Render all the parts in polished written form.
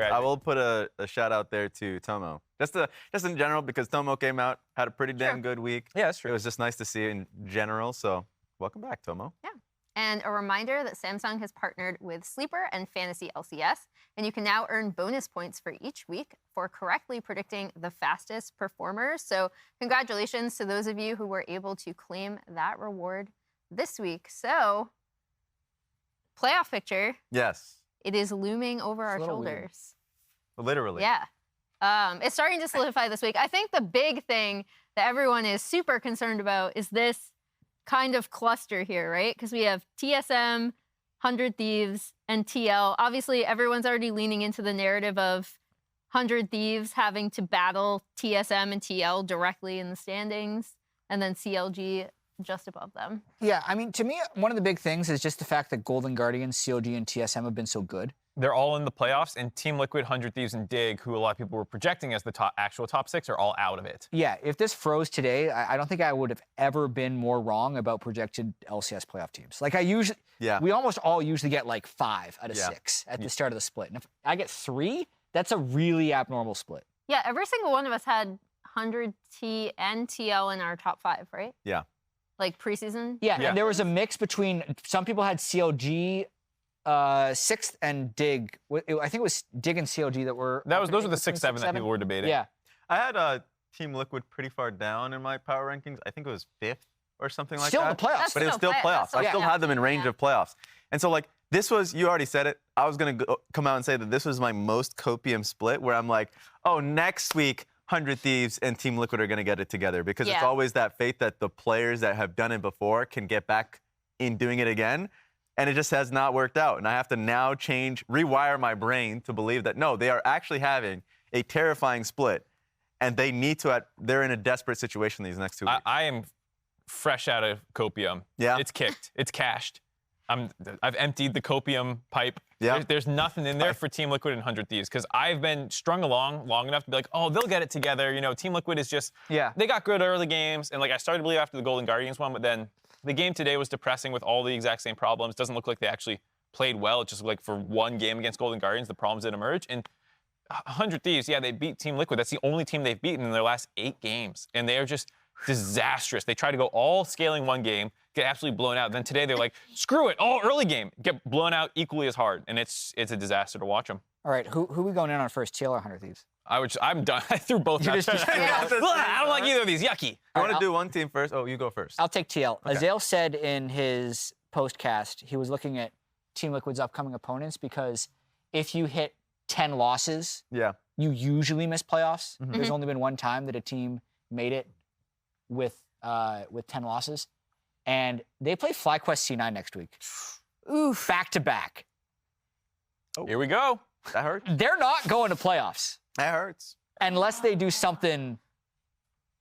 I will put a shout out there to Tomo. Just in general, because Tomo came out, had a pretty damn good week. Yeah, that's true. It was just nice to see in general, so welcome back, Tomo. Yeah. And a reminder that Samsung has partnered with Sleeper and Fantasy LCS, and you can now earn bonus points for each week for correctly predicting the fastest performers. So congratulations to those of you who were able to claim that reward this week. So, playoff picture. Yes. It is looming over our shoulders. Literally. Yeah. It's starting to solidify this week. I think the big thing that everyone is super concerned about is this kind of cluster here, right? Because we have TSM, 100 Thieves, and TL. Obviously, everyone's already leaning into the narrative of 100 Thieves having to battle TSM and TL directly in the standings, and then CLG just above them. Yeah, I mean, to me, one of the big things is just the fact that Golden Guardians, CLG, and TSM have been so good. They're all in the playoffs, and Team Liquid, 100 Thieves, and Dig, who a lot of people were projecting as the actual top 6, are all out of it. Yeah, if this froze today, I don't think I would have ever been more wrong about projected LCS playoff teams. Like we almost all usually get like 5 out of 6 at the start of the split. And if I get 3, that's a really abnormal split. Yeah, every single one of us had 100 T and TL in our top 5, right? Yeah. Like preseason? Yeah, and there was a mix between, some people had CLG 6th and Dig. I think it was Dig and CLG that were... Those were the 6, 7 that people were debating. Yeah. I had Team Liquid pretty far down in my power rankings. I think it was 5th or something like that. Still in the playoffs. But it was still playoffs. I still had them in range of playoffs. And so, like, this was, you already said it, I was going to come out and say that this was my most copium split, where I'm like, oh, next week, 100 Thieves and Team Liquid are going to get it together, because it's always that faith that the players that have done it before can get back in doing it again, and it just has not worked out. And I have to now rewire my brain to believe that, no, they are actually having a terrifying split, and they need to, they're in a desperate situation these next 2 weeks. I am fresh out of copium. Yeah. It's kicked. It's cashed. I've emptied the copium pipe. Yeah. There's nothing in there for Team Liquid and 100 Thieves, because I've been strung along long enough to be like, oh, they'll get it together. You know, Team Liquid is just, they got good early games. And like, I started to believe after the Golden Guardians one, but then the game today was depressing with all the exact same problems. Doesn't look like they actually played well. It just looked like for one game against Golden Guardians, the problems did emerge. And 100 Thieves, yeah, they beat Team Liquid. That's the only team they've beaten in their last 8 games. And they are just disastrous. They try to go all scaling one game, get absolutely blown out. Then today they're like, screw it, all early game, get blown out equally as hard. And it's a disaster to watch them. All right, who we going in on first, TL or 100 Thieves? I'm done. I threw both out. I don't like either of these. Yucky. You want to do one team first? Oh, you go first. I'll take TL. Okay. Azale said in his postcast he was looking at Team Liquid's upcoming opponents, because if you hit 10 losses, you usually miss playoffs. Mm-hmm. There's only been one time that a team made it with 10 losses. And they play FlyQuest C9 next week. Oof. Back to back. Oh. Here we go. That hurts. They're not going to playoffs. That hurts. Unless they do something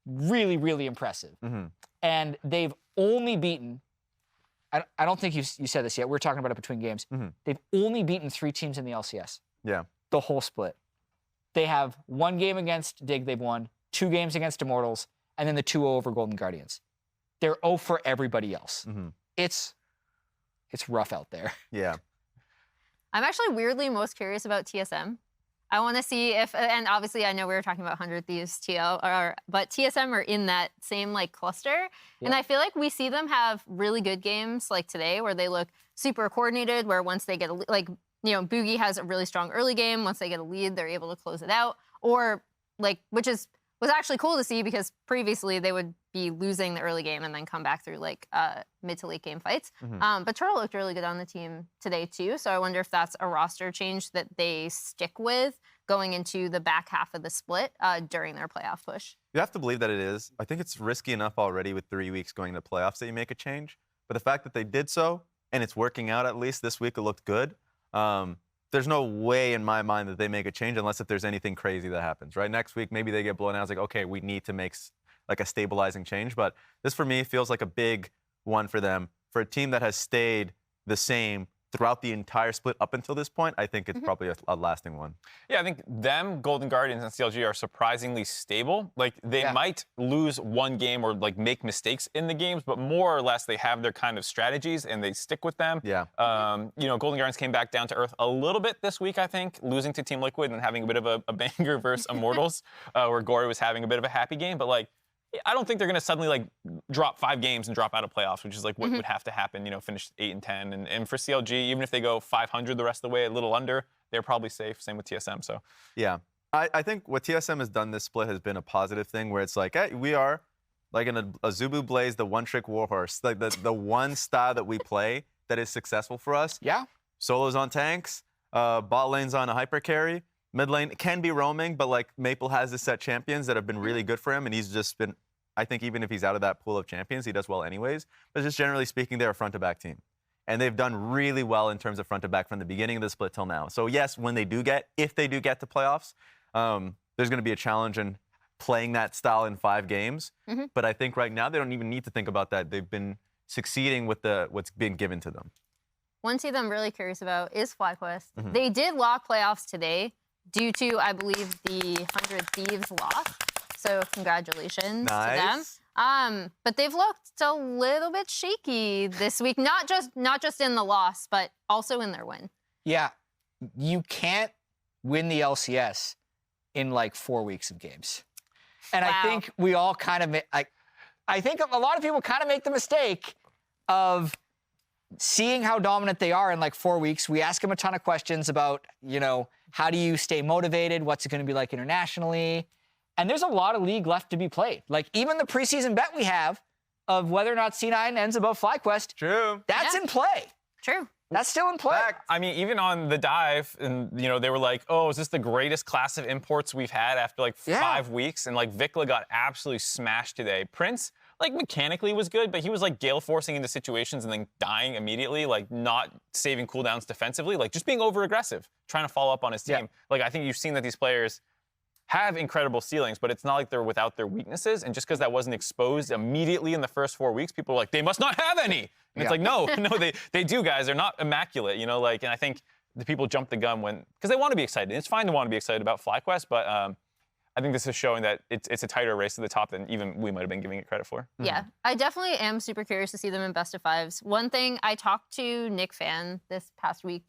really, really impressive. Mm-hmm. And they've only beaten, I don't think you said this yet, we're talking about it between games. Mm-hmm. They've only beaten 3 teams in the LCS. Yeah. The whole split. They have 1 game against Dig they've won, 2 games against Immortals, and then the 2-0 over Golden Guardians. They're 0 for everybody else. Mm-hmm. It's rough out there. Yeah. I'm actually weirdly most curious about TSM. I want to see if, and obviously I know we were talking about 100 Thieves, TL, but TSM are in that same like cluster. Yeah. And I feel like we see them have really good games like today, where they look super coordinated, where once they get Boogie has a really strong early game. Once they get a lead, they're able to close it out. Or which was actually cool to see, because previously they would be losing the early game and then come back through mid to late game fights. Mm-hmm. But Turtle looked really good on the team today too. So I wonder if that's a roster change that they stick with going into the back half of the split during their playoff push. You have to believe that it is. I think it's risky enough already with 3 weeks going to playoffs that you make a change. But the fact that they did so, and it's working out, at least this week it looked good. There's no way in my mind that they make a change unless if there's anything crazy that happens, right? Next week, maybe they get blown out. It's like, okay, we need to make like a stabilizing change. But this, for me, feels like a big one for them. For a team that has stayed the same throughout the entire split up until this point, I think it's probably a lasting one. Yeah, I think them, Golden Guardians, and CLG are surprisingly stable. Like, they might lose one game or, like, make mistakes in the games, but more or less they have their kind of strategies and they stick with them. Yeah. You know, Golden Guardians came back down to earth a little bit this week, I think, losing to Team Liquid and having a bit of a banger versus Immortals, where Gory was having a bit of a happy game. But, like, I don't think they're going to suddenly, like, drop 5 games and drop out of playoffs, which is, like, what would have to happen, you know, finish 8 and 10. And for CLG, even if they go 500 the rest of the way, a little under, they're probably safe. Same with TSM, so. Yeah. I think what TSM has done this split has been a positive thing where it's like, hey, we are, like, in a Zubu Blaze, the one-trick warhorse, like, the one style that we play that is successful for us. Yeah. Solos on tanks, bot lanes on a hyper carry. Mid lane can be roaming, but like Maple has this set champions that have been really good for him, and he's just been, I think even if he's out of that pool of champions, he does well anyways. But just generally speaking, they're a front-to-back team. And they've done really well in terms of front-to-back from the beginning of the split till now. So yes, when they do get, if they do get to playoffs, there's going to be a challenge in playing that style in 5 games. But I think right now they don't even need to think about that. They've been succeeding with what's being given to them. One team I'm really curious about is FlyQuest. They did lock playoffs today, due to, I believe, the 100 Thieves loss. So congratulations to them. But they've looked a little bit shaky this week, not just in the loss, but also in their win. Yeah, you can't win the LCS in like 4 weeks of games. And I think we all kind of, I think a lot of people kind of make the mistake of seeing how dominant they are in like 4 weeks. We ask them a ton of questions about, you know, how do you stay motivated? What's it going to be like internationally? And there's a lot of league left to be played. Like, even the preseason bet we have of whether or not C9 ends above FlyQuest. True. That's in play. True. That's still in play. I mean, even on the dive, and you know, they were like, "Oh, is this the greatest class of imports we've had after like 5 weeks?" And like Vikla got absolutely smashed today. Prince, like, mechanically was good, but he was like gale forcing into situations and then dying immediately, like not saving cooldowns defensively, like just being over aggressive, trying to follow up on his team. Like, I think you've seen that these players have incredible ceilings, but it's not like they're without their weaknesses. And just because that wasn't exposed immediately in the first 4 weeks, people are like, they must not have any. And it's like, no, they do, guys. They're not immaculate, you know, like, and I think the people jump the gun because they want to be excited. It's fine to want to be excited about FlyQuest, but I think this is showing that it's a tighter race to the top than even we might have been giving it credit for. Yeah, I definitely am super curious to see them in best of 5s. One thing, I talked to NickFan this past week,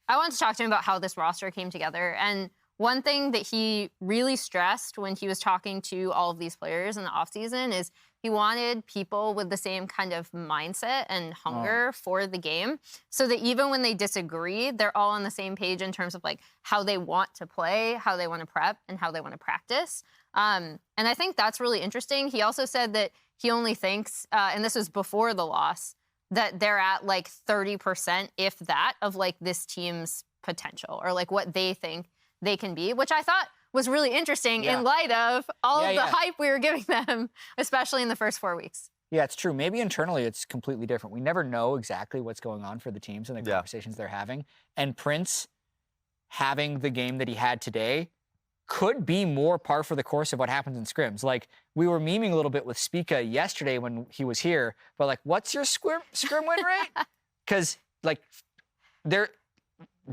I wanted to talk to him about how this roster came together. And one thing that he really stressed when he was talking to all of these players in the offseason is he wanted people with the same kind of mindset and hunger for the game, so that even when they disagree, they're all on the same page in terms of like how they want to play, how they want to prep, and how they want to practice. And I think that's really interesting. He also said that he only thinks, and this was before the loss, that they're at like 30%, if that, of like this team's potential, or like what they think they can be, which I thought was really interesting in light of all of the hype we were giving them, especially in the first 4 weeks. Yeah, it's true. Maybe internally it's completely different. We never know exactly what's going on for the teams and the conversations they're having. And Prince having the game that he had today could be more par for the course of what happens in scrims. Like, we were memeing a little bit with Spica yesterday when he was here, but like, what's your scrim win rate? Because like, they're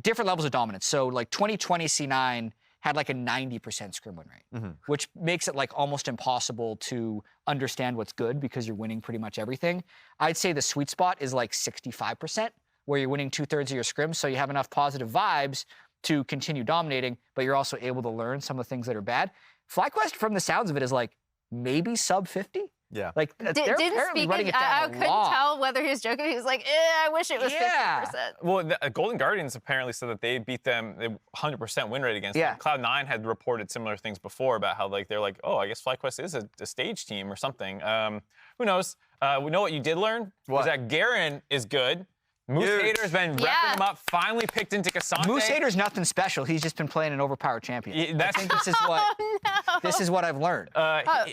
different levels of dominance. So like 2020 C9 had like a 90% scrim win rate, which makes it like almost impossible to understand what's good because you're winning pretty much everything. I'd say the sweet spot is like 65%, where you're winning 2/3 of your scrims, so you have enough positive vibes to continue dominating, but you're also able to learn some of the things that are bad. FlyQuest, from the sounds of it, is like maybe sub 50. Yeah. Like, they're apparently running it down I couldn't tell whether he was joking. He was like, I wish it was 50%. Well, the Golden Guardians apparently said that they beat them 100% win rate against them. Cloud9 had reported similar things before about how like they're like, oh, I guess FlyQuest is a stage team or something. Who knows? We know what you did learn was that Garen is good. Moose Hater's been repping him up, finally picked into Cassante. Moose Hater's nothing special. He's just been playing an overpowered champion. I think this is what I've learned.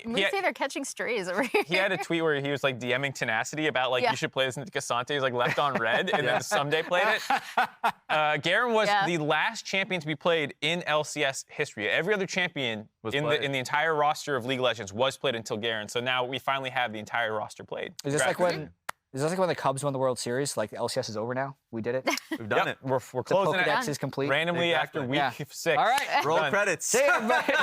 Moose Hater catching strays over here. He had a tweet where he was like DMing Tenacity about like, you should play this into Cassante. He's like left on red, and then someday played it. Garen was the last champion to be played in LCS history. Every other champion in the entire roster of League of Legends was played until Garen. So now we finally have the entire roster played. Is this like when Is this like when the Cubs won the World Series? Like the LCS is over now? We did it? We've done it. We're The closing it Pokedex is complete? randomly after week 6. All right. Roll Done. credits. See you, everybody.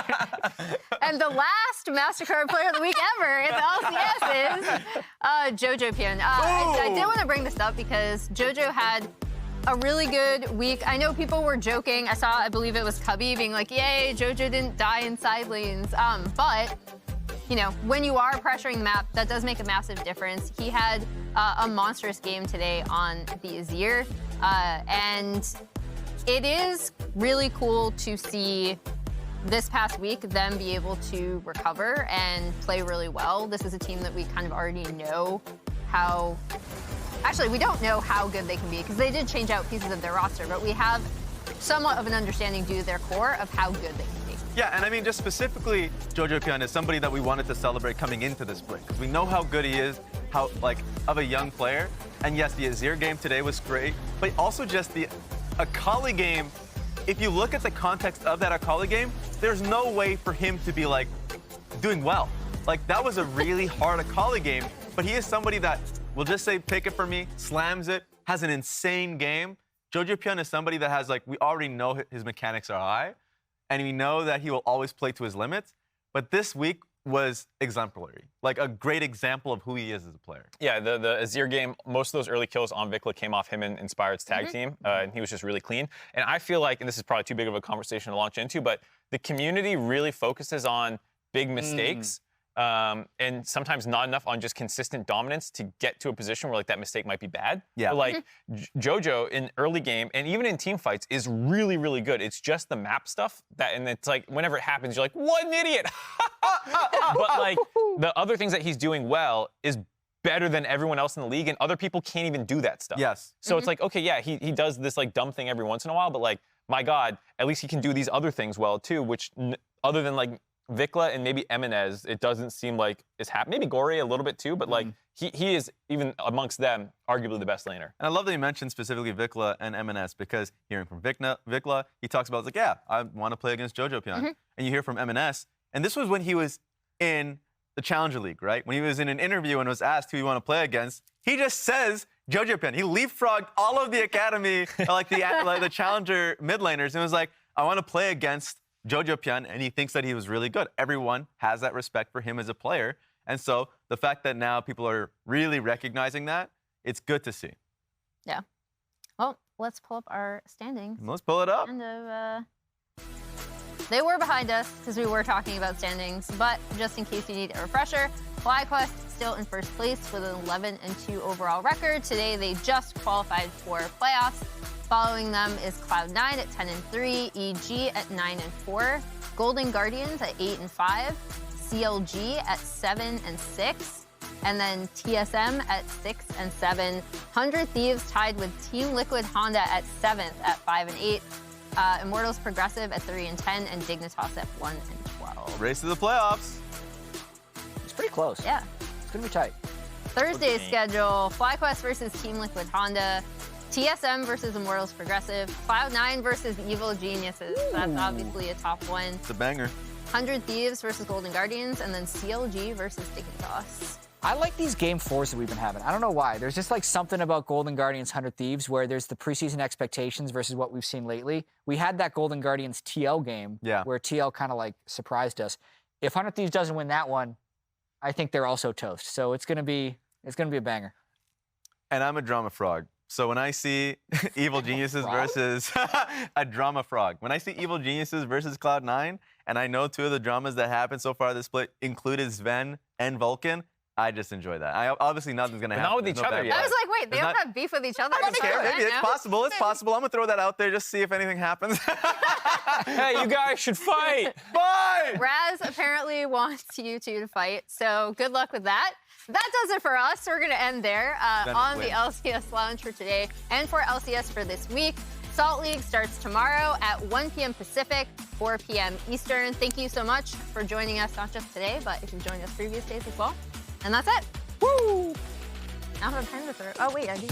And the last MasterCard Player of the Week ever in the LCS is JoJo Pion. I did want to bring this up because JoJo had a really good week. I know people were joking. I believe it was Cubby being like, yay, JoJo didn't die in side lanes. But, you know, when you are pressuring the map, that does make a massive difference. He had a monstrous game today on the Azir. And it is really cool to see this past week them be able to recover and play really well. This is a team that we kind of already know how... Actually, we don't know how good they can be because they did change out pieces of their roster, but we have somewhat of an understanding due to their core of how good they can be. Yeah, and I mean, just specifically, JoJo Pion is somebody that we wanted to celebrate coming into this split because we know how good he is, how, like, of a young player. And yes, the Azir game today was great, but also just the Akali game. If you look at the context of that Akali game, there's no way for him to be, like, doing well. Like, that was a really hard Akali game, but he is somebody that, we'll just say, pick it for me, slams it, has an insane game. JoJo Pion is somebody that has, like, we already know his mechanics are high, and we know that he will always play to his limits. But this week was exemplary, like a great example of who he is as a player. Yeah, the Azir game, most of those early kills on Vikla came off him and Inspired's tag team, and he was just really clean. And I feel like, and this is probably too big of a conversation to launch into, but the community really focuses on big mistakes. And sometimes not enough on just consistent dominance to get to a position where like that mistake might be bad. Yeah. But, like JoJo in early game and even in team fights is really, really good. It's just the map stuff and it's like whenever it happens, you're like, what an idiot. But like the other things that he's doing well is better than everyone else in the league, and other people can't even do that stuff. Yes. So it's like, okay, yeah, he does this like dumb thing every once in a while, but like, my God, at least he can do these other things well too, which other than like Vikla and maybe Eminez, it doesn't seem like it's happening. Maybe Gore a little bit too, but like he is, even amongst them, arguably the best laner. And I love that you mentioned specifically Vikla and Eminez because hearing from Vikla, he talks about, it's like, yeah, I want to play against JoJo Pion. And you hear from Eminez, and this was when he was in the Challenger League, right? When he was in an interview and was asked who you want to play against, he just says JoJo Pion. He leapfrogged all of the academy, like the Challenger mid laners, and was like, I want to play against JoJo Pion, and he thinks that he was really good. Everyone has that respect for him as a player. And so the fact that now people are really recognizing that, it's good to see. Yeah. Well, let's pull up our standings. Let's pull it up. Kind of, they were behind us because we were talking about standings, but just in case you need a refresher, FlyQuest still in first place with an 11-2 overall record. Today they just qualified for playoffs. Following them is Cloud9 at 10-3, EG at 9-4, Golden Guardians at 8-5, CLG at 7-6, and then TSM at 6-7. 100 Thieves tied with Team Liquid Honda at 7th at 5-8. Immortals Progressive at 3-10, and Dignitas at 1-12. Race to the playoffs. It's pretty close. Yeah. It's going to be tight. Thursday's schedule, FlyQuest versus Team Liquid Honda, TSM versus Immortals Progressive, Cloud9 versus Evil Geniuses. That's obviously a top one. It's a banger. 100 Thieves versus Golden Guardians, and then CLG versus Dignitas. I like these game 4s that we've been having. I don't know why. There's just like something about Golden Guardians 100 Thieves where there's the preseason expectations versus what we've seen lately. We had that Golden Guardians TL game where TL kind of like surprised us. If 100 Thieves doesn't win that one, I think they're also toast. So it's gonna be a banger. And I'm a drama frog. So when I see Evil Geniuses versus a drama frog, when I see Evil Geniuses versus Cloud9, and I know two of the dramas that happened so far this split included Sven and Vulcan, I just enjoy that. Obviously, nothing's going to happen. Not with each other yet. I was like, wait, they don't have beef with each other? I don't care. Maybe it's possible. It's possible. I'm going to throw that out there just to see if anything happens. Hey, you guys should fight. Fight! Raz apparently wants you two to fight, so good luck with that. That does it for us. We're going to end there on the LCS Lounge for today and for LCS for this week. Salt League starts tomorrow at 1 p.m. Pacific, 4 p.m. Eastern. Thank you so much for joining us, not just today, but if you've joined us previous days as well. And that's it. Woo! I don't have a pen to throw. Oh, wait, I do.